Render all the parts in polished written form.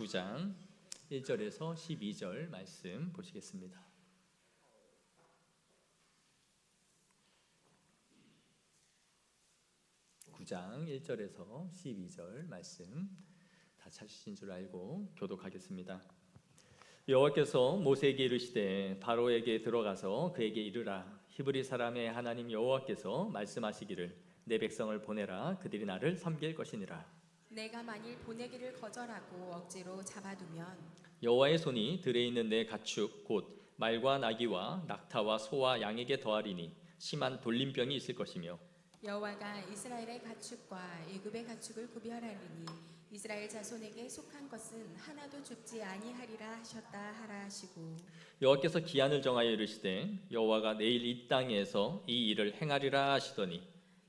9장 1절에서 12절 말씀 보시겠습니다. 9장 1절에서 12절 말씀 다 찾으신 줄 알고 교독하겠습니다. 여호와께서 모세에게 이르시되 바로에게 들어가서 그에게 이르라. 히브리 사람의 하나님 여호와께서 말씀하시기를 내 백성을 보내라. 그들이 나를 섬길 것이니라. 내가 만일 보내기를 거절하고 억지로 잡아두면 여호와의 손이 들에 있는 내 가축 곧 말과 나귀와 낙타와 소와 양에게 더하리니 심한 돌림병이 있을 것이며 여호와가 이스라엘의 가축과 애굽의 가축을 구별하리니 이스라엘 자손에게 속한 것은 하나도 죽지 아니하리라 하셨다 하라 하시고 여호와께서 기한을 정하여 이르시되 여호와가 내일 이 땅에서 이 일을 행하리라 하시더니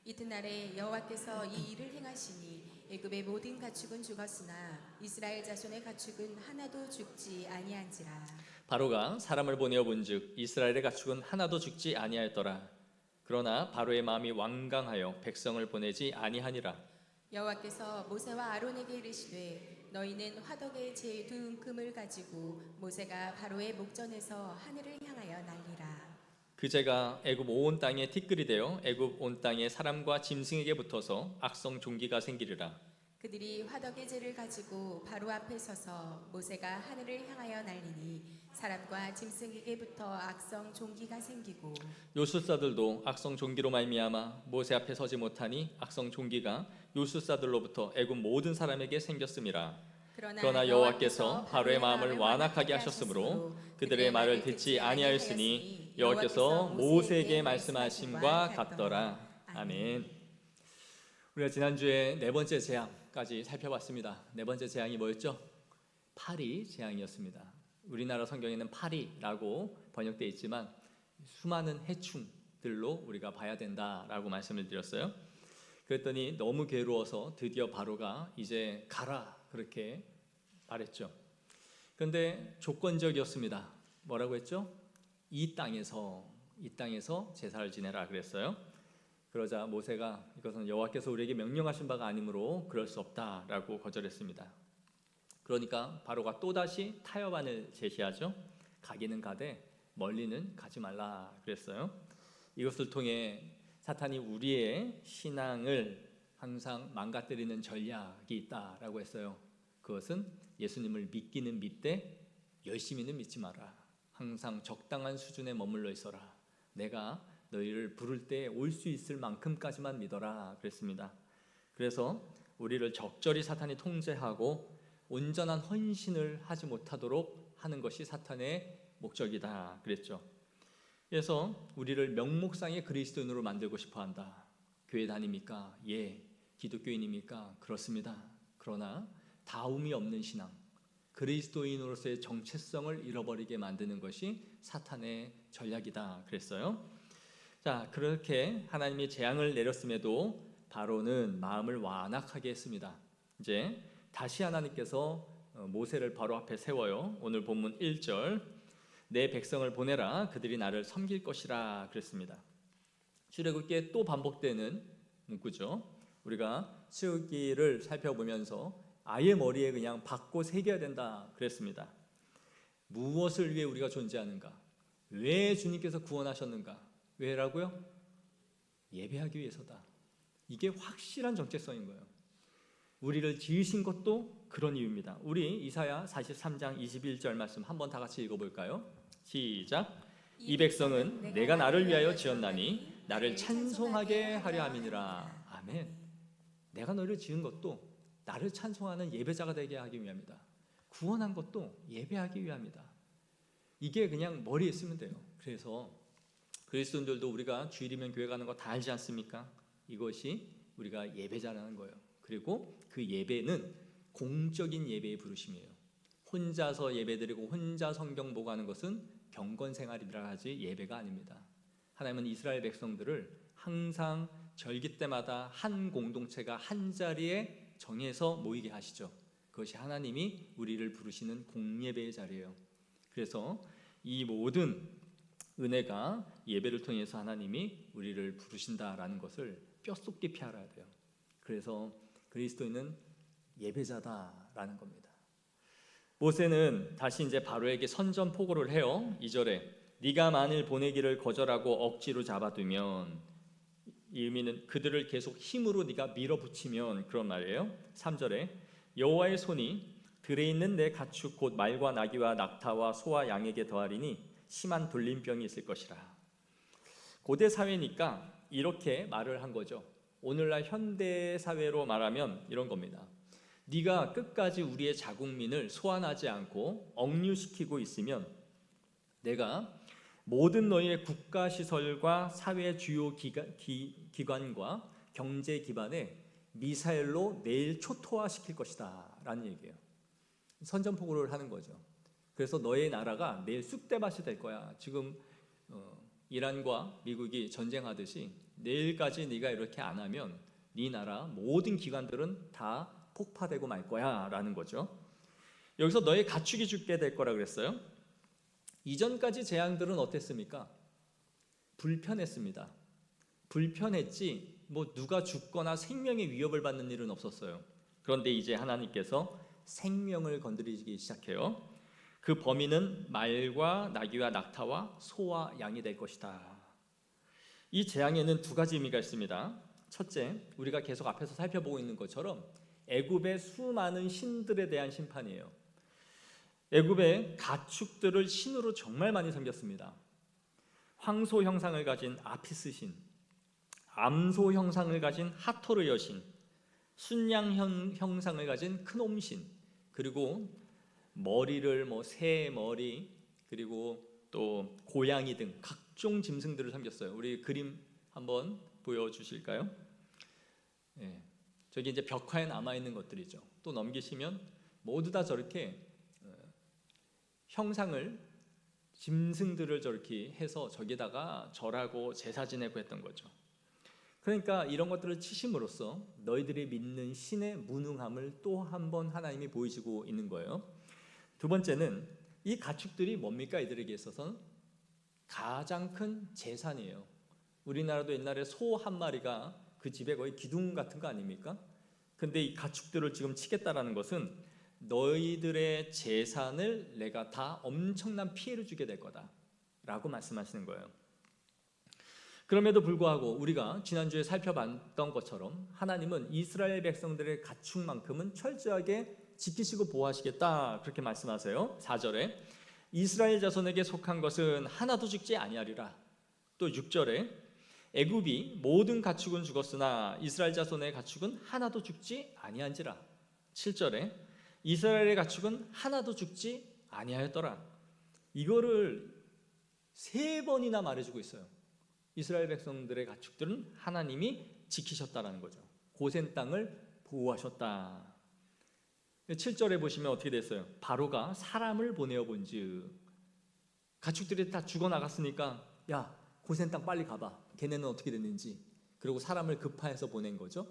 이튿날에 여호와께서 이 일을 행하시니 애굽의 모든 가축은 죽었으나 이스라엘 자손의 가축은 하나도 죽지 아니한지라. 바로가 사람을 보내어 본즉 이스라엘의 가축은 하나도 죽지 아니하였더라. 그러나 바로의 마음이 완강하여 백성을 보내지 아니하니라. 여호와께서 모세와 아론에게 이르시되 너희는 화덕의 제 두 움큼을 가지고 모세가 바로의 목전에서 하늘을 향하여 날리라. 그 재가 애굽 온 땅에 티끌이 되어 애굽 온 땅에 사람과 짐승에게 붙어서 악성 종기가 생기리라. 그들이 화덕의 재를 가지고 바로 앞에 서서 모세가 하늘을 향하여 날리니 사람과 짐승에게 붙어 악성 종기가 생기고 요술사들도 악성 종기로 말미암아 모세 앞에 서지 못하니 악성 종기가 요술사들로부터 애굽 모든 사람에게 생겼음이라. 그러나 여호와께서 바로의 마음을 완악하게 하셨으므로 그들의 말을 듣지 아니하였으니 여호와께서 모세에게 말씀하심과 같더라. 아멘. 우리가 지난주에 네 번째 재앙까지 살펴봤습니다. 네 번째 재앙이 뭐였죠? 파리 재앙이었습니다. 우리나라 성경에는 파리라고 번역되어 있지만 수많은 해충들로 우리가 봐야 된다라고 말씀을 드렸어요. 그랬더니 너무 괴로워서 드디어 바로가 이제 가라 그렇게 말했죠. 그런데 조건적이었습니다. 뭐라고 했죠? 이 땅에서 제사를 지내라 그랬어요. 그러자 모세가 이것은 여호와께서 우리에게 명령하신 바가 아니므로 그럴 수 없다라고 거절했습니다. 그러니까 바로가 또다시 타협안을 제시하죠. 가기는 가되 멀리는 가지 말라 그랬어요. 이것을 통해 사탄이 우리의 신앙을 항상 망가뜨리는 전략이 있다라고 했어요. 그것은 예수님을 믿기는 믿되 열심히는 믿지 마라. 항상 적당한 수준에 머물러 있어라. 내가 너희를 부를 때 올 수 있을 만큼까지만 믿어라 그랬습니다. 그래서 우리를 적절히 사탄이 통제하고 온전한 헌신을 하지 못하도록 하는 것이 사탄의 목적이다 그랬죠. 그래서 우리를 명목상의 그리스도인으로 만들고 싶어한다. 교회 다닙니까? 예. 기독교인입니까? 그렇습니다. 그러나 다움이 없는 신앙, 그리스도인으로서의 정체성을 잃어버리게 만드는 것이 사탄의 전략이다 그랬어요. 자, 그렇게 하나님이 재앙을 내렸음에도 바로는 마음을 완악하게 했습니다. 이제 다시 하나님께서 모세를 바로 앞에 세워요. 오늘 본문 1절 내 백성을 보내라 그들이 나를 섬길 것이라 그랬습니다. 출애굽기에 또 반복되는 문구죠. 우리가 출애굽기를 살펴보면서 아예 머리에 그냥 박고 새겨야 된다 그랬습니다. 무엇을 위해 우리가 존재하는가? 왜 주님께서 구원하셨는가? 왜라고요? 예배하기 위해서다. 이게 확실한 정체성인 거예요. 우리를 지으신 것도 그런 이유입니다. 우리 이사야 43장 21절 말씀 한번 다 같이 읽어볼까요? 시작. 이 백성은 내가 나를 위하여 지었나니 나를 찬송하게 하려 함이니라. 아멘. 내가 너를 지은 것도 나를 찬송하는 예배자가 되게 하기 위함이다. 구원한 것도 예배하기 위함이다. 이게 그냥 머리에 쓰면 돼요. 그래서 그리스도인들도 우리가 주일이면 교회 가는 거 다 알지 않습니까? 이것이 우리가 예배자라는 거예요. 그리고 그 예배는 공적인 예배의 부르심이에요. 혼자서 예배드리고 혼자 성경 보고 하는 것은 경건생활이라 하지 예배가 아닙니다. 하나님은 이스라엘 백성들을 항상 절기 때마다 한 공동체가 한 자리에 정해서 모이게 하시죠. 그것이 하나님이 우리를 부르시는 공예배의 자리예요. 그래서 이 모든 은혜가 예배를 통해서 하나님이 우리를 부르신다라는 것을 뼛속 깊이 알아야 돼요. 그래서 그리스도인은 예배자다라는 겁니다. 모세는 다시 이제 바로에게 선전포고를 해요. 2절에 네가 만일 보내기를 거절하고 억지로 잡아두면, 이 의미는 그들을 계속 힘으로 네가 밀어붙이면 그런 말이에요. 3절에 여호와의 손이 들에 있는 내 가축 곧 말과 나귀와 낙타와 소와 양에게 더하리니 심한 돌림병이 있을 것이라. 고대 사회니까 이렇게 말을 한 거죠. 오늘날 현대 사회로 말하면 이런 겁니다. 네가 끝까지 우리의 자국민을 소환하지 않고 억류시키고 있으면 내가 모든 너희의 국가시설과 사회 주요 기관과 경제 기반에 미사일로 내일 초토화시킬 것이다 라는 얘기예요. 선전포고를 하는 거죠. 그래서 너의 나라가 내일 쑥대밭이 될 거야. 지금 이란과 미국이 전쟁하듯이 내일까지 네가 이렇게 안 하면 네 나라 모든 기관들은 다 폭파되고 말 거야 라는 거죠. 여기서 너의 가축이 죽게 될 거라 그랬어요. 이전까지 재앙들은 어땠습니까? 불편했습니다. 불편했지 뭐 누가 죽거나 생명의 위협을 받는 일은 없었어요. 그런데 이제 하나님께서 생명을 건드리기 시작해요. 그 범인은 말과 나귀와 낙타와 소와 양이 될 것이다. 이 재앙에는 두 가지 의미가 있습니다. 첫째, 우리가 계속 앞에서 살펴보고 있는 것처럼 애굽의 수많은 신들에 대한 심판이에요. 애굽의 가축들을 신으로 정말 많이 섬겼습니다. 황소 형상을 가진 아피스 신, 암소 형상을 가진 하토르 여신, 순양 형상을 가진 크놈 신, 그리고 머리를 새 머리, 그리고 또 고양이 등 각종 짐승들을 섬겼어요. 우리 그림 한번 보여주실까요? 네, 저기 이제 벽화에 남아 있는 것들이죠. 또 넘기시면 모두 다 저렇게 형상을, 짐승들을 저렇게 해서 저기다가 절하고 제사 지내고 했던 거죠. 그러니까 이런 것들을 치심으로써 너희들이 믿는 신의 무능함을 또 한 번 하나님이 보이시고 있는 거예요. 두 번째는 이 가축들이 뭡니까? 이들에게 있어서는 가장 큰 재산이에요. 우리나라도 옛날에 소 한 마리가 그 집에 거의 기둥 같은 거 아닙니까? 근데 이 가축들을 지금 치겠다라는 것은 너희들의 재산을 내가 다 엄청난 피해를 주게 될 거다라고 말씀하시는 거예요. 그럼에도 불구하고 우리가 지난주에 살펴봤던 것처럼 하나님은 이스라엘 백성들의 가축만큼은 철저하게 지키시고 보호하시겠다 그렇게 말씀하세요. 4절에 이스라엘 자손에게 속한 것은 하나도 죽지 아니하리라. 또 6절에 애굽이 모든 가축은 죽었으나 이스라엘 자손의 가축은 하나도 죽지 아니한지라. 7절에 이스라엘의 가축은 하나도 죽지 아니하였더라. 이거를 3번이나 말해주고 있어요. 이스라엘 백성들의 가축들은 하나님이 지키셨다라는 거죠. 고센 땅을 보호하셨다. 7절에 보시면 어떻게 됐어요? 바로가 사람을 보내어 본즉, 가축들이 다 죽어나갔으니까 야 고센 땅 빨리 가봐. 걔네는 어떻게 됐는지. 그리고 사람을 급파해서 보낸 거죠.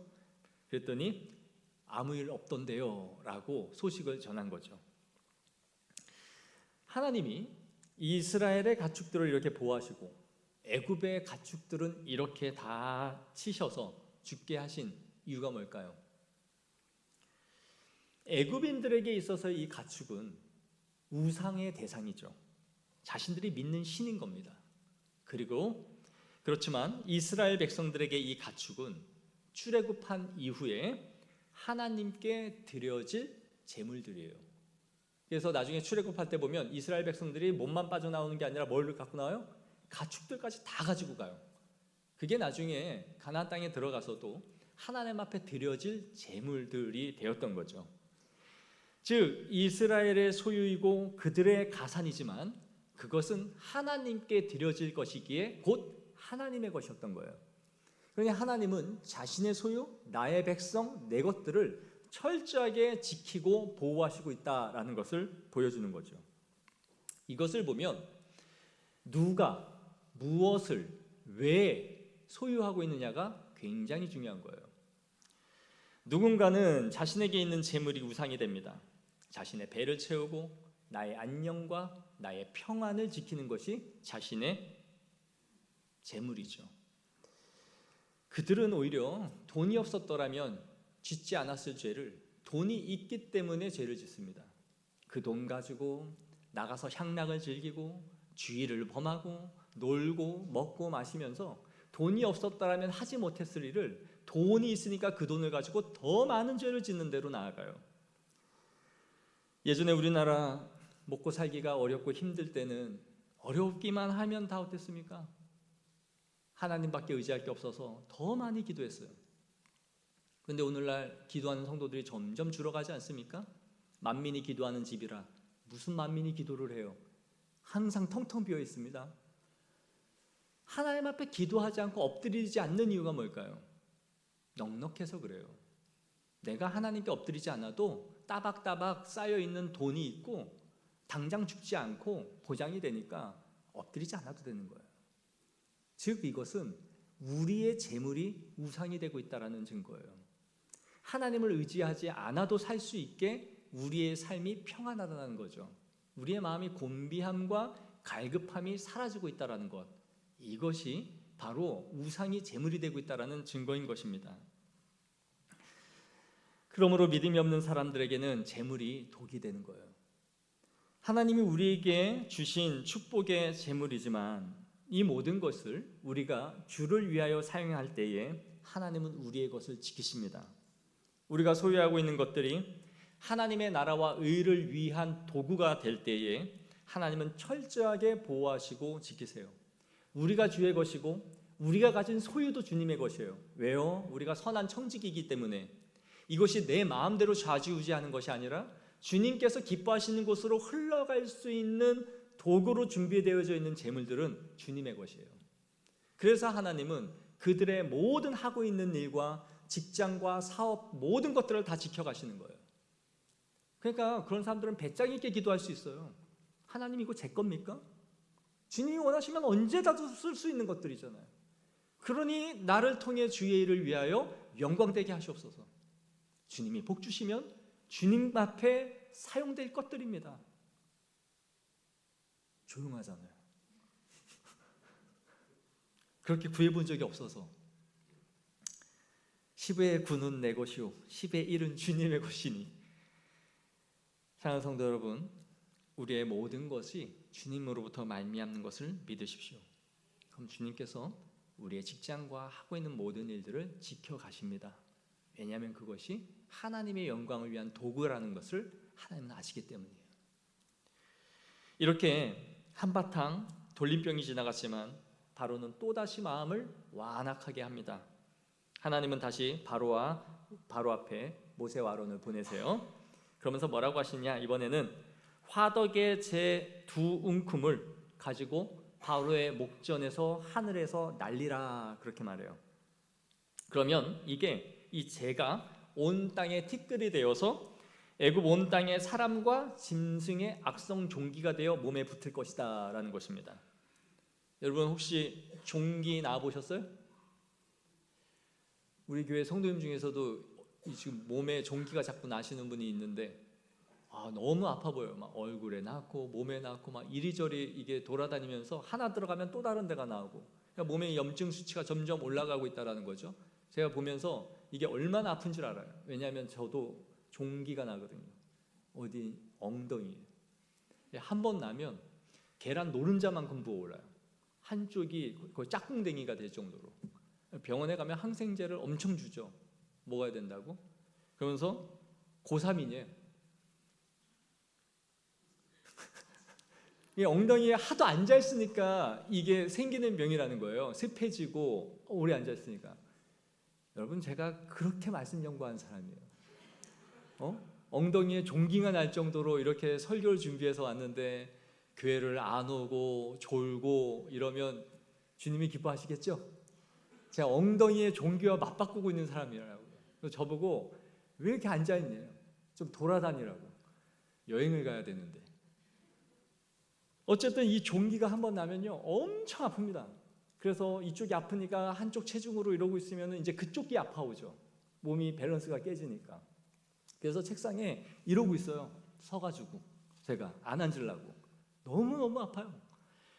그랬더니 아무 일 없던데요 라고 소식을 전한 거죠. 하나님이 이스라엘의 가축들을 이렇게 보호하시고 애굽의 가축들은 이렇게 다 치셔서 죽게 하신 이유가 뭘까요? 애굽인들에게 있어서 이 가축은 우상의 대상이죠. 자신들이 믿는 신인 겁니다. 그리고 그렇지만 이스라엘 백성들에게 이 가축은 출애굽한 이후에 하나님께 드려질 제물들이에요. 그래서 나중에 출애굽할 때 보면 이스라엘 백성들이 몸만 빠져나오는 게 아니라 뭘 갖고 나와요? 가축들까지 다 가지고 가요. 그게 나중에 가나안 땅에 들어가서도 하나님 앞에 드려질 제물들이 되었던 거죠. 즉 이스라엘의 소유이고 그들의 가산이지만 그것은 하나님께 드려질 것이기에 곧 하나님의 것이었던 거예요. 그러니 하나님은 자신의 소유, 나의 백성, 내 것들을 철저하게 지키고 보호하시고 있다라는 것을 보여주는 거죠. 이것을 보면 누가 무엇을 왜 소유하고 있느냐가 굉장히 중요한 거예요. 누군가는 자신에게 있는 재물이 우상이 됩니다. 자신의 배를 채우고 나의 안녕과 나의 평안을 지키는 것이 자신의 재물이죠. 그들은 오히려 돈이 없었더라면 짓지 않았을 죄를 돈이 있기 때문에 죄를 짓습니다. 그 돈 가지고 나가서 향락을 즐기고 주의를 범하고 놀고 먹고 마시면서 돈이 없었다라면 하지 못했을 일을 돈이 있으니까 그 돈을 가지고 더 많은 죄를 짓는 대로 나아가요. 예전에 우리나라 먹고 살기가 어렵고 힘들 때는 어렵기만 하면 다 어땠습니까? 하나님밖에 의지할 게 없어서 더 많이 기도했어요. 그런데 오늘날 기도하는 성도들이 점점 줄어가지 않습니까? 만민이 기도하는 집이라. 무슨 만민이 기도를 해요? 항상 텅텅 비어 있습니다. 하나님 앞에 기도하지 않고 엎드리지 않는 이유가 뭘까요? 넉넉해서 그래요. 내가 하나님께 엎드리지 않아도 따박따박 쌓여있는 돈이 있고 당장 죽지 않고 보장이 되니까 엎드리지 않아도 되는 거예요. 즉 이것은 우리의 재물이 우상이 되고 있다는 증거예요. 하나님을 의지하지 않아도 살 수 있게 우리의 삶이 평안하다는 거죠. 우리의 마음이 곤비함과 갈급함이 사라지고 있다는 것, 이것이 바로 우상이 재물이 되고 있다는 증거인 것입니다. 그러므로 믿음이 없는 사람들에게는 재물이 독이 되는 거예요. 하나님이 우리에게 주신 축복의 재물이지만 이 모든 것을 우리가 주를 위하여 사용할 때에 하나님은 우리의 것을 지키십니다. 우리가 소유하고 있는 것들이 하나님의 나라와 의를 위한 도구가 될 때에 하나님은 철저하게 보호하시고 지키세요. 우리가 주의 것이고 우리가 가진 소유도 주님의 것이에요. 왜요? 우리가 선한 청지기이기 때문에. 이것이 내 마음대로 좌지우지하는 것이 아니라 주님께서 기뻐하시는 곳으로 흘러갈 수 있는 도구로 준비되어져 있는 재물들은 주님의 것이에요. 그래서 하나님은 그들의 모든 하고 있는 일과 직장과 사업 모든 것들을 다 지켜가시는 거예요. 그러니까 그런 사람들은 배짱 있게 기도할 수 있어요. 하나님 이거 제 겁니까? 주님이 원하시면 언제라도 쓸 수 있는 것들이잖아요. 그러니 나를 통해 주의 일을 위하여 영광되게 하시옵소서. 주님이 복 주시면 주님 앞에 사용될 것들입니다. 조용하잖아요. 그렇게 구해본 적이 없어서 10의 9는 내 것이요 10의 1은 주님의 것이니. 사랑하는 성도 여러분, 우리의 모든 것이 주님으로부터 말미암는 것을 믿으십시오. 그럼 주님께서 우리의 직장과 하고 있는 모든 일들을 지켜가십니다. 왜냐하면 그것이 하나님의 영광을 위한 도구라는 것을 하나님은 아시기 때문이에요. 이렇게 한바탕 돌림병이 지나갔지만 바로는 또다시 마음을 완악하게 합니다. 하나님은 다시 바로 앞에 모세와 아론을 보내세요. 그러면서 뭐라고 하시냐, 이번에는 화덕의 제 2움큼을 가지고 바로의 목전에서 하늘에서 날리라, 그렇게 말해요. 그러면 이게 이 재가 온 땅에 티끌이 되어서 애굽 온 땅의 사람과 짐승의 악성 종기가 되어 몸에 붙을 것이다 라는 것입니다. 여러분 혹시 종기 나와보셨어요? 우리 교회 성도님 중에서도 지금 몸에 종기가 자꾸 나시는 분이 있는데 너무 아파 보여요. 막 얼굴에 나고 몸에 나고 막 이리저리 이게 돌아다니면서 하나 들어가면 또 다른 데가 나오고, 그러니까 몸의 염증 수치가 점점 올라가고 있다는 거죠. 제가 보면서 이게 얼마나 아픈 줄 알아요. 왜냐하면 저도 종기가 나거든요. 어디 엉덩이에. 한 번 나면 계란 노른자만큼 부어올라요. 한쪽이 거의 짝꿍댕이가 될 정도로. 병원에 가면 항생제를 엄청 주죠. 먹어야 된다고. 그러면서 고3이에요. 이 엉덩이에 하도 앉아있으니까 이게 생기는 병이라는 거예요. 습해지고 오래 앉아있으니까. 여러분, 제가 그렇게 말씀 연구한 사람이에요. 엉덩이에 종기가 날 정도로 이렇게 설교를 준비해서 왔는데 교회를 안 오고 졸고 이러면 주님이 기뻐하시겠죠? 제가 엉덩이에 종기와 맞바꾸고 있는 사람이라고요. 그래서 저보고 왜 이렇게 앉아있냐, 좀 돌아다니라고. 여행을 가야 되는데. 어쨌든 이 종기가 한번 나면요 엄청 아픕니다. 그래서 이쪽이 아프니까 한쪽 체중으로 이러고 있으면 이제 그쪽이 아파오죠. 몸이 밸런스가 깨지니까. 그래서 책상에 이러고 있어요. 서가지고 제가 안 앉으려고. 너무너무 아파요.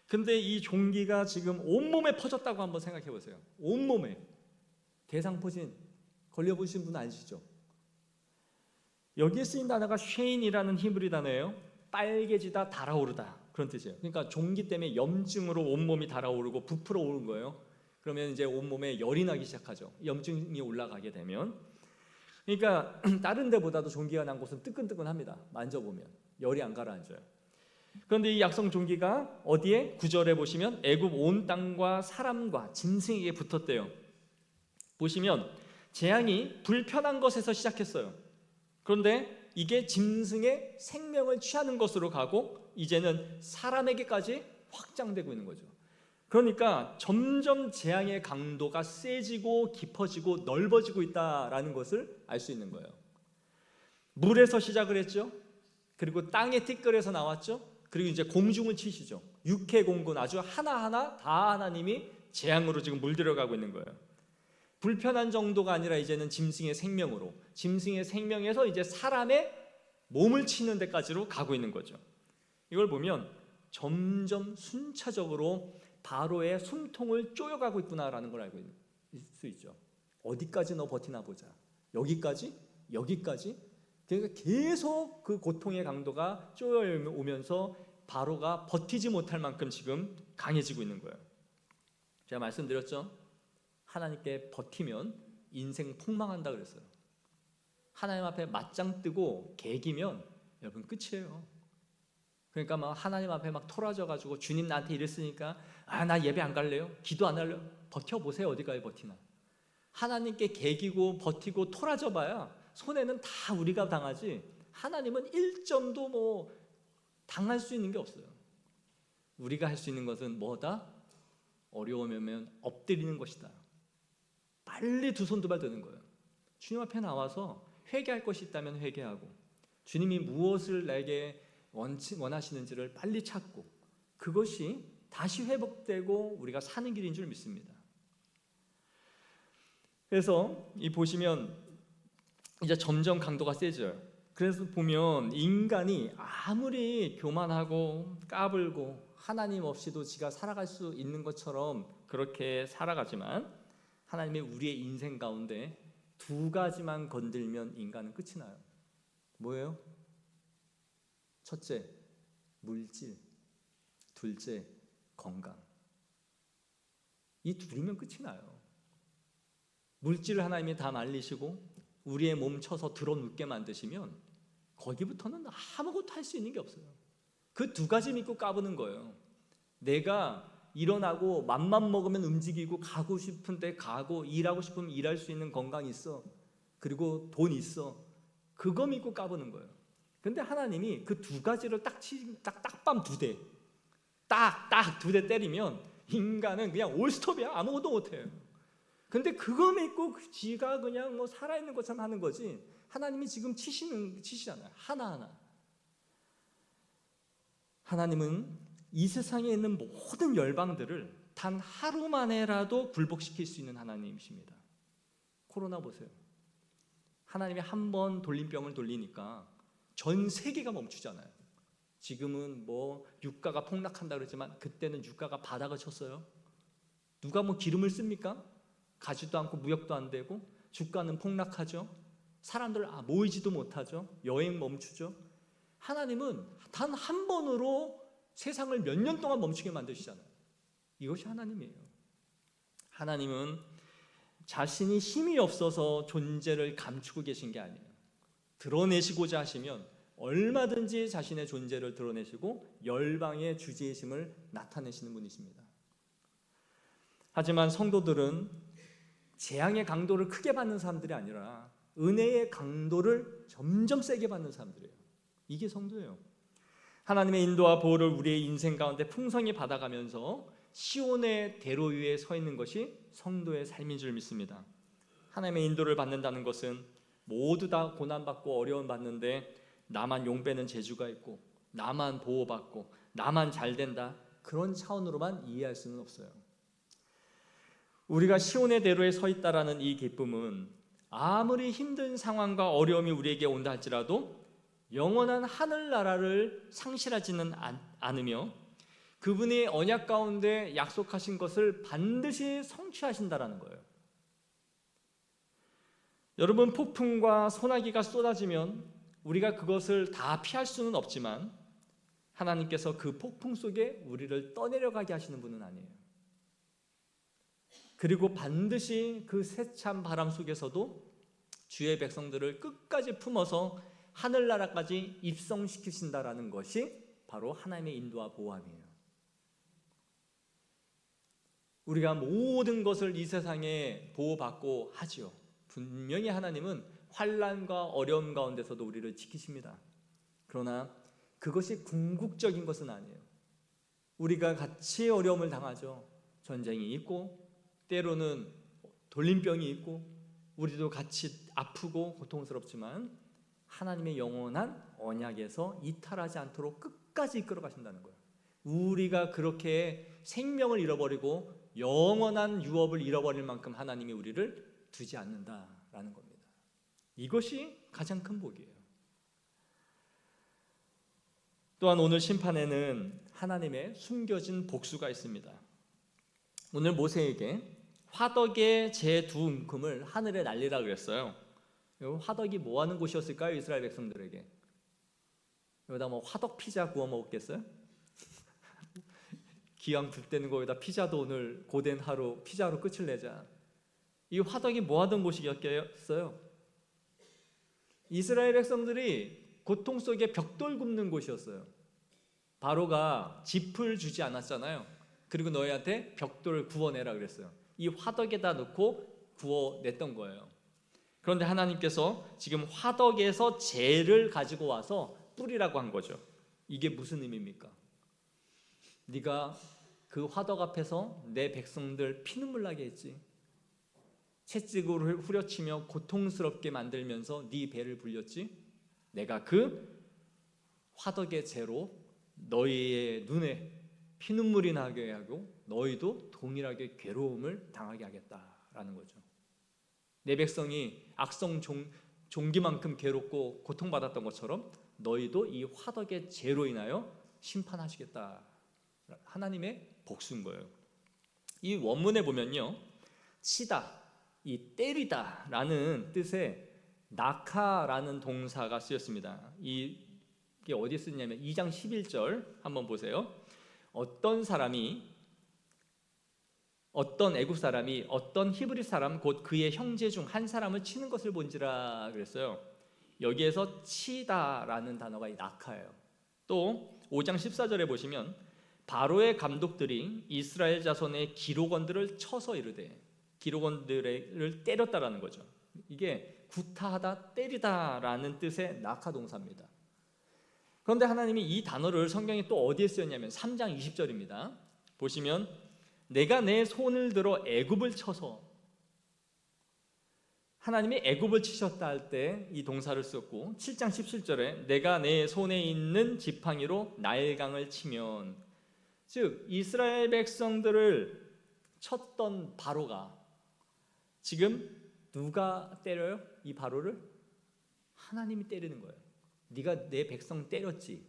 근데 이 종기가 지금 온몸에 퍼졌다고 한번 생각해 보세요. 온몸에. 대상포진 걸려보신 분 아시죠? 여기에 쓰인 단어가 쉐인이라는 히브리 단어예요. 빨개지다, 달아오르다 그런 뜻이에요. 그러니까 종기 때문에 염증으로 온몸이 달아오르고 부풀어 오른 거예요. 그러면 이제 온몸에 열이 나기 시작하죠. 염증이 올라가게 되면. 그러니까 다른 데보다도 종기가 난 곳은 뜨끈뜨끈합니다. 만져보면 열이 안 가라앉아요. 그런데 이 약성 종기가 어디에? 9절에 보시면 애굽 온 땅과 사람과 짐승에게 붙었대요. 보시면 재앙이 불편한 것에서 시작했어요. 그런데 이게 짐승의 생명을 취하는 것으로 가고 이제는 사람에게까지 확장되고 있는 거죠. 그러니까 점점 재앙의 강도가 세지고 깊어지고 넓어지고 있다라는 것을 알 수 있는 거예요. 물에서 시작을 했죠. 그리고 땅의 티끌에서 나왔죠. 그리고 이제 공중을 치시죠. 육해 공군 아주 하나하나 다 하나님이 재앙으로 지금 물들어가고 있는 거예요. 불편한 정도가 아니라 이제는 짐승의 생명으로, 짐승의 생명에서 이제 사람의 몸을 치는 데까지로 가고 있는 거죠. 이걸 보면 점점 순차적으로 바로의 숨통을 쪼여가고 있구나라는 걸 알고 있을 수 있죠. 어디까지 너 버티나 보자. 여기까지? 여기까지? 그러니까 계속 그 고통의 강도가 쪼여오면서 바로가 버티지 못할 만큼 지금 강해지고 있는 거예요. 제가 말씀드렸죠. 하나님께 버티면 인생 폭망한다 그랬어요. 하나님 앞에 맞짱 뜨고 개기면 여러분 끝이에요. 그러니까 막 하나님 앞에 막 토라져 가지고 주님 나한테 이랬으니까 나 예배 안 갈래요. 기도 안 할래요. 버텨보세요. 어디까지 버티나. 하나님께 개기고 버티고 토라져 봐야 손해는 다 우리가 당하지 하나님은 1점도 뭐 당할 수 있는 게 없어요. 우리가 할 수 있는 것은 뭐다? 어려우면 엎드리는 것이다. 빨리 두 손 두 발 드는 거예요. 주님 앞에 나와서 회개할 것이 있다면 회개하고 주님이 무엇을 내게 원하시는지를 빨리 찾고 그것이 다시 회복되고 우리가 사는 길인 줄 믿습니다. 그래서 이 보시면 이제 점점 강도가 세져요. 그래서 보면 인간이 아무리 교만하고 까불고 하나님 없이도 지가 살아갈 수 있는 것처럼 그렇게 살아가지만 하나님이 우리의 인생 가운데 두 가지만 건들면 인간은 끝이 나요. 뭐예요? 첫째, 물질. 둘째, 건강. 이 둘이면 끝이 나요. 물질을 하나님이 다 말리시고 우리의 몸 쳐서 드러눕게 만드시면 거기부터는 아무것도 할 수 있는 게 없어요. 그 두 가지 믿고 까부는 거예요. 내가 일어나고 맘만 먹으면 움직이고 가고 싶은 데 가고 일하고 싶으면 일할 수 있는 건강이 있어. 그리고 돈 있어. 그거 믿고 까부는 거예요. 근데 하나님이 그 두 가지를 딱밤 두 대, 딱 두 대 때리면 인간은 그냥 올스톱이야. 아무것도 못해요. 근데 그거 믿고 지가 그냥 뭐 살아있는 것처럼 하는 거지. 하나님이 지금 치시잖아요. 하나하나. 하나님은 이 세상에 있는 모든 열방들을 단 하루 만에라도 굴복시킬 수 있는 하나님이십니다. 코로나 보세요. 하나님이 한 번 돌림병을 돌리니까 전 세계가 멈추잖아요. 지금은 뭐 유가가 폭락한다 그러지만 그때는 유가가 바닥을 쳤어요. 누가 뭐 기름을 씁니까? 가지도 않고 무역도 안 되고 주가는 폭락하죠. 사람들 모이지도 못하죠. 여행 멈추죠. 하나님은 단 한 번으로 세상을 몇 년 동안 멈추게 만드시잖아요. 이것이 하나님이에요. 하나님은 자신이 힘이 없어서 존재를 감추고 계신 게 아니에요. 드러내시고자 하시면 얼마든지 자신의 존재를 드러내시고 열방의 주제이심을 나타내시는 분이십니다. 하지만 성도들은 재앙의 강도를 크게 받는 사람들이 아니라 은혜의 강도를 점점 세게 받는 사람들이에요. 이게 성도예요. 하나님의 인도와 보호를 우리의 인생 가운데 풍성히 받아가면서 시온의 대로 위에 서 있는 것이 성도의 삶인 줄 믿습니다. 하나님의 인도를 받는다는 것은 모두 다 고난받고 어려움 받는데 나만 용빼는 재주가 있고 나만 보호받고 나만 잘된다 그런 차원으로만 이해할 수는 없어요. 우리가 시온의 대로에 서 있다라는 이 기쁨은 아무리 힘든 상황과 어려움이 우리에게 온다 할지라도 영원한 하늘나라를 상실하지는 않으며 그분의 언약 가운데 약속하신 것을 반드시 성취하신다라는 거예요. 여러분 폭풍과 소나기가 쏟아지면 우리가 그것을 다 피할 수는 없지만 하나님께서 그 폭풍 속에 우리를 떠내려가게 하시는 분은 아니에요. 그리고 반드시 그 세찬 바람 속에서도 주의 백성들을 끝까지 품어서 하늘나라까지 입성시키신다라는 것이 바로 하나님의 인도와 보호함이에요. 우리가 모든 것을 이 세상에 보호받고 하지요. 분명히 하나님은 환난과 어려움 가운데서도 우리를 지키십니다. 그러나 그것이 궁극적인 것은 아니에요. 우리가 같이 어려움을 당하죠. 전쟁이 있고 때로는 돌림병이 있고 우리도 같이 아프고 고통스럽지만 하나님의 영원한 언약에서 이탈하지 않도록 끝까지 이끌어 가신다는 거예요. 우리가 그렇게 생명을 잃어버리고 영원한 유업을 잃어버릴 만큼 하나님이 우리를 두지 않는다라는 겁니다. 이것이 가장 큰 복이에요. 또한 오늘 심판에는 하나님의 숨겨진 복수가 있습니다. 오늘 모세에게 화덕의 제 두 움큼을 하늘에 날리라 그랬어요. 화덕이 뭐 하는 곳이었을까요? 이스라엘 백성들에게. 여기다 뭐 화덕 피자 구워 먹었겠어요? 기왕 불때는 거기다 피자도 오늘 고된 하루 피자로 끝을 내자. 이 화덕이 뭐 하던 곳이었겠어요? 이스라엘 백성들이 고통 속에 벽돌 굽는 곳이었어요. 바로가 짚을 주지 않았잖아요. 그리고 너희한테 벽돌을 구워내라 그랬어요. 이 화덕에다 넣고 구워냈던 거예요. 그런데 하나님께서 지금 화덕에서 재를 가지고 와서 뿌리라고 한 거죠. 이게 무슨 의미입니까? 네가 그 화덕 앞에서 내 백성들 피눈물 나게 했지. 채찍으로 후려치며 고통스럽게 만들면서 네 배를 불렸지. 내가 그 화덕의 재로 너희의 눈에 피눈물이 나게 하고 너희도 동일하게 괴로움을 당하게 하겠다라는 거죠. 내 백성이 악성 종기만큼 괴롭고 고통받았던 것처럼 너희도 이 화덕의 재로 인하여 심판하시겠다. 하나님의 복수인 거예요. 이 원문에 보면요, 치다, 이 때리다라는 뜻의 낙하라는 동사가 쓰였습니다. 이게 어디에 쓰냐면 2장 11절 한번 보세요. 어떤 애굽 사람이 어떤 히브리 사람 곧 그의 형제 중 한 사람을 치는 것을 본지라 그랬어요. 여기에서 치다라는 단어가 이 낙하예요. 또 5장 14절에 보시면 바로의 감독들이 이스라엘 자손의 기록원들을 쳐서 이르되, 기록원들을 때렸다라는 거죠. 이게 구타하다, 때리다라는 뜻의 낙하 동사입니다. 그런데 하나님이 이 단어를 성경에 또 어디에 쓰였냐면 3장 20절입니다. 보시면 내가 내 손을 들어 애굽을 쳐서, 하나님이 애굽을 치셨다 할 때 이 동사를 썼고, 7장 17절에 내가 내 손에 있는 지팡이로 나일강을 치면, 즉 이스라엘 백성들을 쳤던 바로가 지금 누가 때려요? 이 바로를 하나님이 때리는 거예요. 네가 내 백성 때렸지,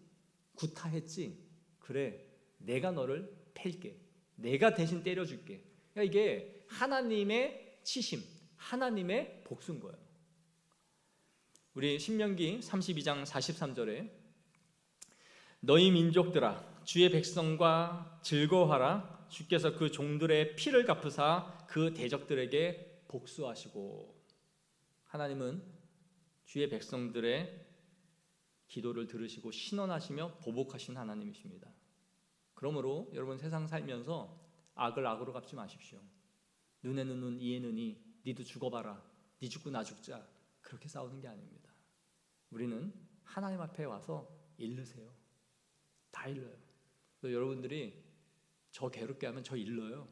구타했지, 그래 내가 너를 팰게, 내가 대신 때려줄게. 그러니까 이게 하나님의 치심, 하나님의 복수인 거예요. 우리 신명기 32장 43절에 너희 민족들아 주의 백성과 즐거워하라. 주께서 그 종들의 피를 갚으사 그 대적들에게 복수하시고. 하나님은 주의 백성들의 기도를 들으시고 신원하시며 보복하신 하나님이십니다. 그러므로 여러분 세상 살면서 악을 악으로 갚지 마십시오. 눈에는 눈, 이에는 이, 니도 죽어봐라, 니 죽고 나 죽자, 그렇게 싸우는 게 아닙니다. 우리는 하나님 앞에 와서 일르세요. 다 일러요. 여러분들이 저 괴롭게 하면 저 일러요.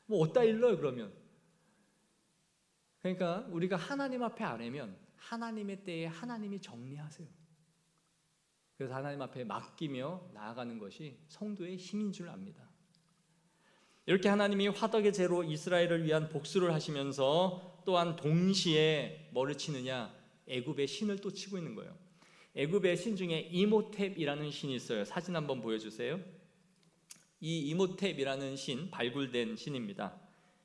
뭐 어디다 일러요 그러면. 그러니까 우리가 하나님 앞에 아뢰면 하나님의 때에 하나님이 정리하세요. 그래서 하나님 앞에 맡기며 나아가는 것이 성도의 힘인 줄 압니다. 이렇게 하나님이 화덕의 재로 이스라엘을 위한 복수를 하시면서 또한 동시에 뭐를 치느냐, 애굽의 신을 또 치고 있는 거예요. 애굽의 신 중에 이모탭이라는 신이 있어요. 사진 한번 보여주세요. 이 이모탭이라는 신, 발굴된 신입니다.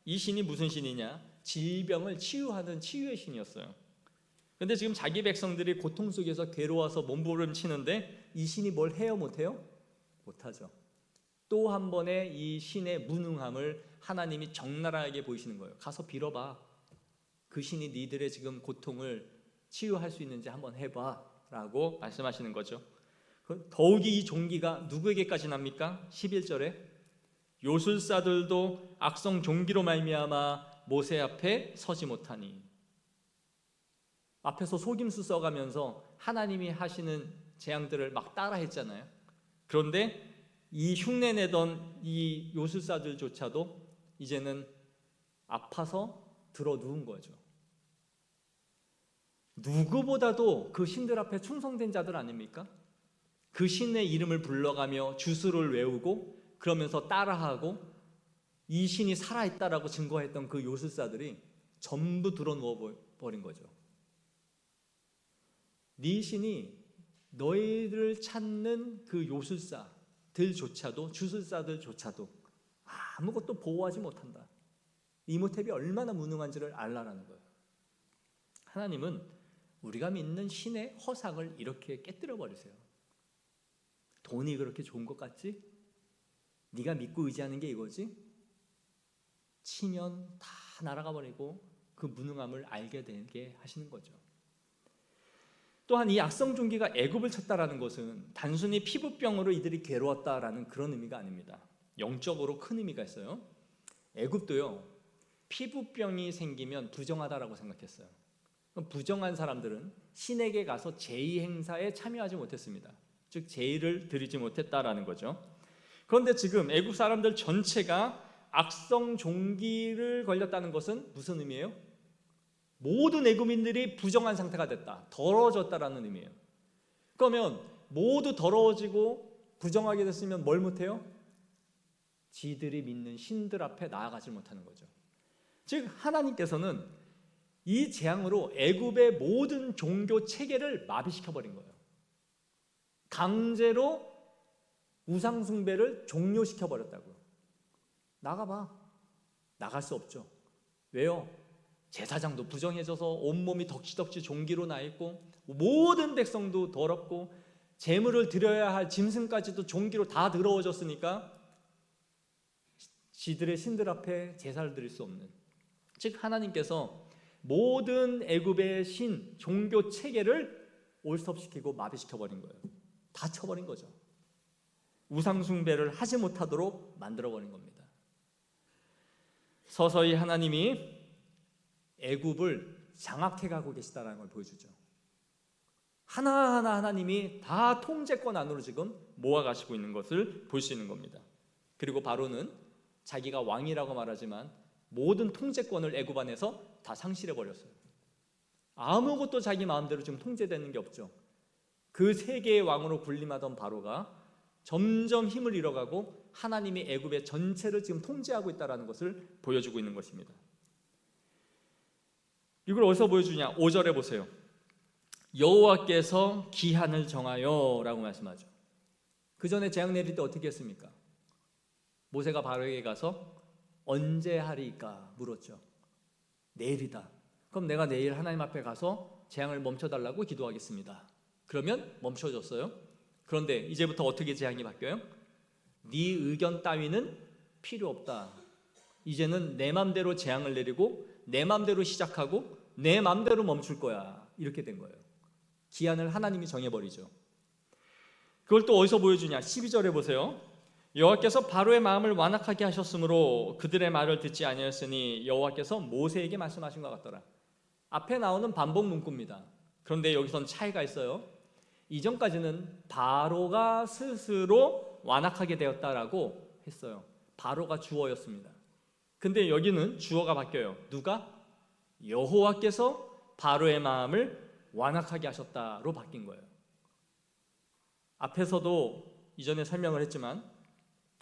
이 신이 무슨 신이냐, 질병을 치유하는 치유의 신이었어요. 근데 지금 자기 백성들이 고통 속에서 괴로워서 몸부림치는데 이 신이 뭘 해요, 못해요? 못하죠. 또 한 번의 이 신의 무능함을 하나님이 적나라하게 보이시는 거예요. 가서 빌어봐. 그 신이 니들의 지금 고통을 치유할 수 있는지 한번 해봐 라고 말씀하시는 거죠. 더욱이 이 종기가 누구에게까지 납니까? 11절에 요술사들도 악성 종기로 말미암아 모세 앞에 서지 못하니. 앞에서 속임수 써가면서 하나님이 하시는 재앙들을 막 따라했잖아요. 그런데 이 흉내내던 이 요술사들조차도 이제는 아파서 들어 누운 거죠. 누구보다도 그 신들 앞에 충성된 자들 아닙니까? 그 신의 이름을 불러가며 주술을 외우고 그러면서 따라하고 이 신이 살아있다라고 증거했던 그 요술사들이 전부 들어 누워버린 거죠. 네 신이 너희를 찾는 그 요술사들조차도, 주술사들조차도 아무것도 보호하지 못한다. 이모텝이 얼마나 무능한지를 알라라는 거예요. 하나님은 우리가 믿는 신의 허상을 이렇게 깨뜨려 버리세요. 돈이 그렇게 좋은 것 같지? 네가 믿고 의지하는 게 이거지? 치면 다 날아가 버리고 그 무능함을 알게 되게 하시는 거죠. 또한 이 악성 종기가 애굽을 쳤다라는 것은 단순히 피부병으로 이들이 괴로웠다라는 그런 의미가 아닙니다. 영적으로 큰 의미가 있어요. 애굽도요, 피부병이 생기면 부정하다라고 생각했어요. 부정한 사람들은 신에게 가서 제의 행사에 참여하지 못했습니다. 즉 제의를 드리지 못했다라는 거죠. 그런데 지금 애굽 사람들 전체가 악성 종기를 걸렸다는 것은 무슨 의미예요? 모든 애굽인들이 부정한 상태가 됐다, 더러워졌다라는 의미예요. 그러면 모두 더러워지고 부정하게 됐으면 뭘 못해요? 지들이 믿는 신들 앞에 나아가지 못하는 거죠. 즉 하나님께서는 이 재앙으로 애굽의 모든 종교 체계를 마비시켜버린 거예요. 강제로 우상 숭배를 종료시켜버렸다고요. 나가봐. 나갈 수 없죠. 왜요? 제사장도 부정해져서 온몸이 덕지덕지 종기로 나 있고 모든 백성도 더럽고 제물을 드려야 할 짐승까지도 종기로 다 더러워졌으니까 지들의 신들 앞에 제사를 드릴 수 없는, 즉 하나님께서 모든 애굽의 신 종교 체계를 올스톱시키고 마비시켜버린 거예요. 다 쳐버린 거죠. 우상 숭배를 하지 못하도록 만들어버린 겁니다. 서서히 하나님이 애굽을 장악해가고 계시다는 걸 보여주죠. 하나하나 하나님이 다 통제권 안으로 지금 모아가시고 있는 것을 볼 수 있는 겁니다. 그리고 바로는 자기가 왕이라고 말하지만 모든 통제권을 애굽 안에서 다 상실해버렸어요. 아무것도 자기 마음대로 지금 통제되는 게 없죠. 그 세계의 왕으로 군림하던 바로가 점점 힘을 잃어가고 하나님이 애굽의 전체를 지금 통제하고 있다는 것을 보여주고 있는 것입니다. 이걸 어디서 보여주냐? 5절에 보세요. 여호와께서 기한을 정하여 라고 말씀하죠. 그 전에 재앙 내릴 때 어떻게 했습니까? 모세가 바로에게 가서 언제 하리까 물었죠. 내일이다. 그럼 내가 내일 하나님 앞에 가서 재앙을 멈춰달라고 기도하겠습니다. 그러면 멈춰졌어요. 그런데 이제부터 어떻게 재앙이 바뀌어요? 네 의견 따위는 필요 없다. 이제는 내 맘대로 재앙을 내리고 내 맘대로 시작하고 내 맘대로 멈출 거야. 이렇게 된 거예요. 기한을 하나님이 정해버리죠. 그걸 또 어디서 보여주냐? 12절에 보세요. 여호와께서 바로의 마음을 완악하게 하셨으므로 그들의 말을 듣지 아니하였으니 여호와께서 모세에게 말씀하신 것 같더라. 앞에 나오는 반복 문구입니다. 그런데 여기선 차이가 있어요. 이전까지는 바로가 스스로 완악하게 되었다라고 했어요. 바로가 주어였습니다. 근데 여기는 주어가 바뀌어요. 누가? 여호와께서 바로의 마음을 완악하게 하셨다로 바뀐 거예요. 앞에서도 이전에 설명을 했지만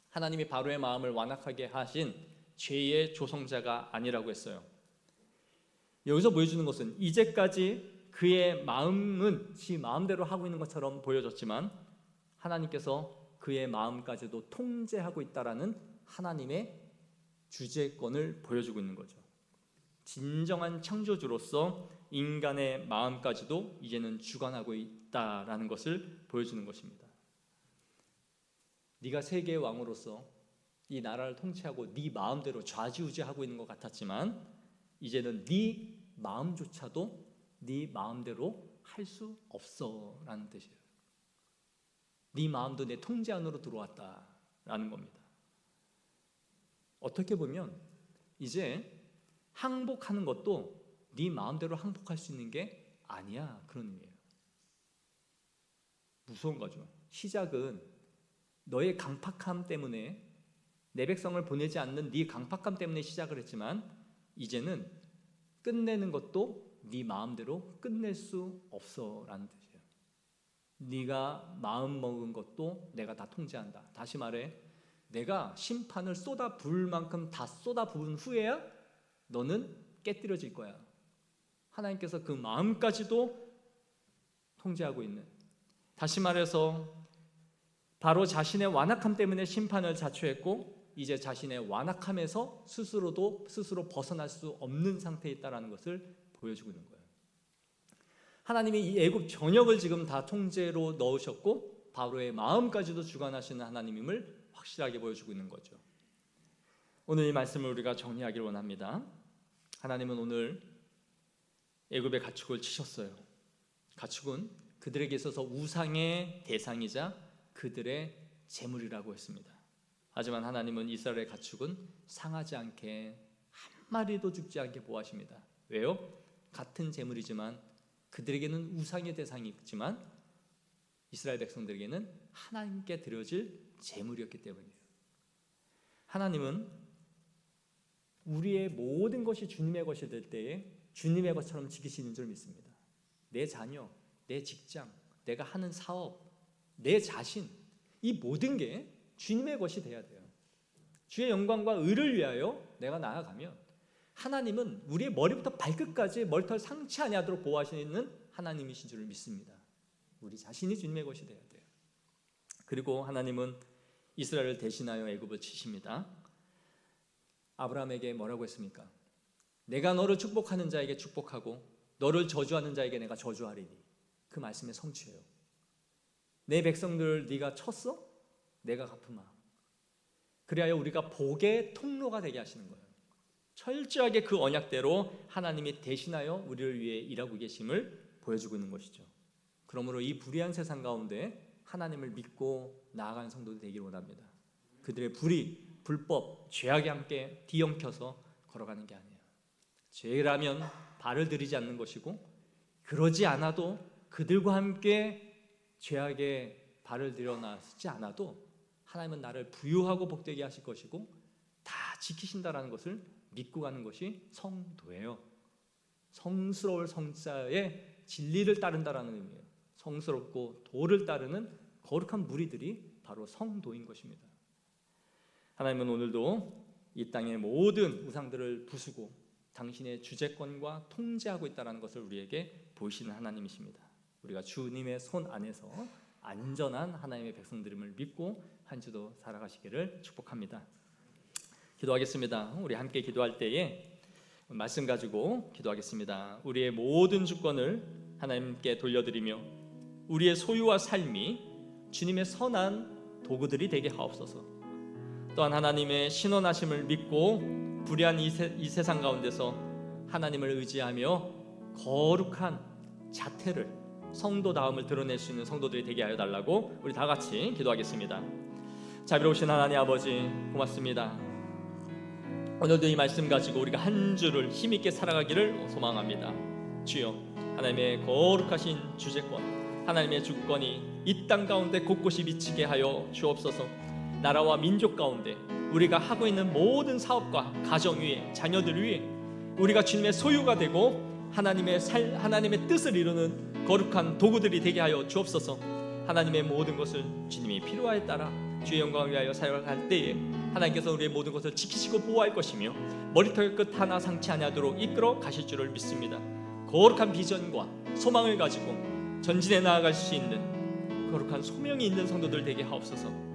하나님이 바로의 마음을 완악하게 하신 죄의 조성자가 아니라고 했어요. 여기서 보여주는 것은 이제까지 그의 마음은 지 마음대로 하고 있는 것처럼 보여졌지만 하나님께서 그의 마음까지도 통제하고 있다라는 하나님의 주재권을 보여주고 있는 거죠. 진정한 창조주로서 인간의 마음까지도 이제는 주관하고 있다라는 것을 보여주는 것입니다. 네가 세계의 왕으로서 이 나라를 통치하고 네 마음대로 좌지우지하고 있는 것 같았지만 이제는 네 마음조차도 네 마음대로 할 수 없어라는 뜻이에요. 네 마음도 내 통제 안으로 들어왔다라는 겁니다. 어떻게 보면 이제 항복하는 것도 네 마음대로 항복할 수 있는 게 아니야, 그런 의미예요. 무서운 거죠. 시작은 너의 강팍함 때문에, 내 백성을 보내지 않는 네 강팍함 때문에 시작을 했지만 이제는 끝내는 것도 네 마음대로 끝낼 수 없어라는 뜻이에요. 네가 마음 먹은 것도 내가 다 통제한다. 다시 말해, 내가 심판을 쏟아 부을 만큼 다 쏟아 부은 후에야 너는 깨뜨려질 거야. 하나님께서 그 마음까지도 통제하고 있는, 다시 말해서 바로 자신의 완악함 때문에 심판을 자초했고 이제 자신의 완악함에서 스스로 벗어날 수 없는 상태에 있다는 것을 보여주고 있는 거예요. 하나님이 이 애굽 전역을 지금 다 통제로 넣으셨고 바로의 마음까지도 주관하시는 하나님임을 확실하게 보여주고 있는 거죠. 오늘 이 말씀을 우리가 정리하기를 원합니다. 하나님은 오늘 애굽의 가축을 치셨어요. 가축은 그들에게 있어서 우상의 대상이자 그들의 재물이라고 했습니다. 하지만 하나님은 이스라엘의 가축은 상하지 않게 한 마리도 죽지 않게 보호하십니다. 왜요? 같은 재물이지만 그들에게는 우상의 대상이 있지만 이스라엘 백성들에게는 하나님께 드려질 재물이었기 때문이에요. 하나님은 우리의 모든 것이 주님의 것이 될 때에 주님의 것처럼 지키시는 줄 믿습니다. 내 자녀, 내 직장, 내가 하는 사업, 내 자신, 이 모든 게 주님의 것이 돼야 돼요. 주의 영광과 의를 위하여 내가 나아가면 하나님은 우리의 머리부터 발끝까지 머리털 상치 아니하도록 보호하시는 하나님이신 줄 믿습니다. 우리 자신이 주님의 것이 돼야 돼요. 그리고 하나님은 이스라엘을 대신하여 애굽을 치십니다. 아브라함에게 뭐라고 했습니까? 내가 너를 축복하는 자에게 축복하고 너를 저주하는 자에게 내가 저주하리니, 그 말씀의 성취예요. 내 백성들을 네가 쳤어? 내가 갚으마. 그리하여 우리가 복의 통로가 되게 하시는 거예요. 철저하게 그 언약대로 하나님이 대신하여 우리를 위해 일하고 계심을 보여주고 있는 것이죠. 그러므로 이 불의한 세상 가운데 하나님을 믿고 나아가는 성도들이 되기를 원합니다. 그들의 불법, 죄악에 함께 뒤엉켜서 걸어가는 게 아니에요. 죄라면 발을 들이지 않는 것이고, 그러지 않아도 그들과 함께 죄악에 발을 들여놨지 않아도 하나님은 나를 부유하고 복되게 하실 것이고 다 지키신다라는 것을 믿고 가는 것이 성도예요. 성스러울 성자의 진리를 따른다라는 의미예요. 성스럽고 도를 따르는 거룩한 무리들이 바로 성도인 것입니다. 하나님은 오늘도 이 땅의 모든 우상들을 부수고 당신의 주재권과 통제하고 있다는 것을 우리에게 보이시는 하나님이십니다. 우리가 주님의 손 안에서 안전한 하나님의 백성들임을 믿고 한 주도 살아가시기를 축복합니다. 기도하겠습니다. 우리 함께 기도할 때에 말씀 가지고 기도하겠습니다. 우리의 모든 주권을 하나님께 돌려드리며 우리의 소유와 삶이 주님의 선한 도구들이 되게 하옵소서. 또한 하나님의 신원하심을 믿고 불의한 이 세상 가운데서 하나님을 의지하며 거룩한 자태를, 성도다움을 드러낼 수 있는 성도들이 되게 하여 달라고 우리 다 같이 기도하겠습니다. 자비로우신 하나님 아버지, 고맙습니다. 오늘도 이 말씀 가지고 우리가 한 주를 힘있게 살아가기를 소망합니다. 주여, 하나님의 거룩하신 주재권, 하나님의 주권이 이 땅 가운데 곳곳이 미치게 하여 주옵소서. 나라와 민족 가운데 우리가 하고 있는 모든 사업과 가정 위에, 자녀들 위에 우리가 주님의 소유가 되고 하나님의 뜻을 이루는 거룩한 도구들이 되게 하여 주옵소서. 하나님의 모든 것을 주님이 필요에 따라 주의 영광을 위하여 사용할 때에 하나님께서 우리의 모든 것을 지키시고 보호할 것이며 머리털 끝 하나 상치 아니하도록 이끌어 가실 줄을 믿습니다. 거룩한 비전과 소망을 가지고 전진해 나아갈 수 있는 거룩한 소명이 있는 성도들 되게 하옵소서.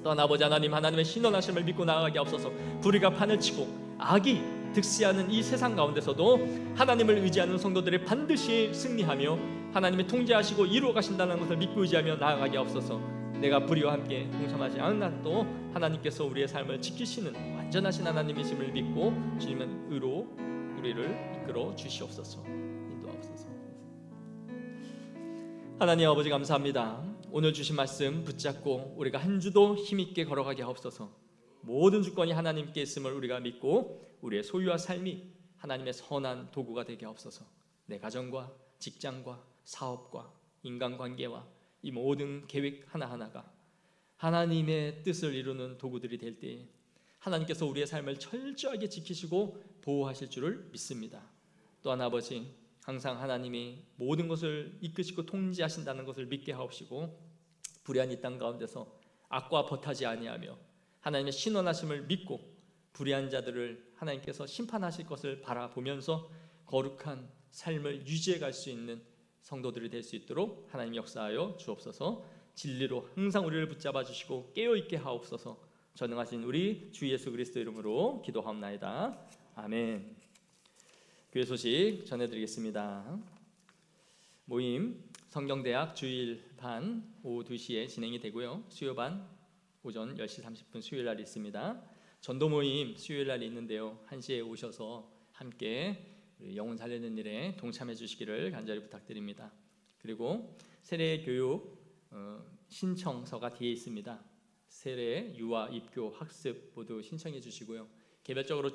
또한 아버지 하나님, 하나님의 신원하심을 믿고 나아가게 하옵소서. 불의가 판을 치고 악이 득세하는 이 세상 가운데서도 하나님을 의지하는 성도들이 반드시 승리하며 하나님이 통제하시고 이루어 가신다는 것을 믿고 의지하며 나아가게 하옵소서. 내가 불의와 함께 동참하지 않은 한도 하나님께서 우리의 삶을 지키시는 완전하신 하나님이심을 믿고 주님의 의로 우리를 이끌어 주시옵소서. 인도하옵소서. 하나님 아버지 감사합니다. 오늘 주신 말씀 붙잡고 우리가 한 주도 힘있게 걸어가게 하옵소서. 모든 주권이 하나님께 있음을 우리가 믿고 우리의 소유와 삶이 하나님의 선한 도구가 되게 하옵소서. 내 가정과 직장과 사업과 인간관계와 이 모든 계획 하나하나가 하나님의 뜻을 이루는 도구들이 될 때에 하나님께서 우리의 삶을 철저하게 지키시고 보호하실 줄을 믿습니다. 또한 아버지, 항상 하나님이 모든 것을 이끄시고 통제하신다는 것을 믿게 하옵시고 불의한 이 땅 가운데서 악과 벗하지 아니하며 하나님의 신원하심을 믿고 불의한 자들을 하나님께서 심판하실 것을 바라보면서 거룩한 삶을 유지해 갈 수 있는 성도들이 될 수 있도록 하나님 역사하여 주옵소서. 진리로 항상 우리를 붙잡아 주시고 깨어있게 하옵소서. 전능하신 우리 주 예수 그리스도 이름으로 기도하옵나이다. 아멘. 교회 소식 전해드리겠습니다. 모임 성경대학 주일반 오후 2시에 진행이 되고요. 수요반 오전 10시 30분 수요일날이 있습니다. 전도 모임 수요일날이 있는데요. 1시에 오셔서 함께 영혼 살리는 일에 동참해 주시기를 간절히 부탁드립니다. 그리고 세례 교육 신청서가 뒤에 있습니다. 세례, 유아, 입교, 학습 모두 신청해 주시고요. 개별적으로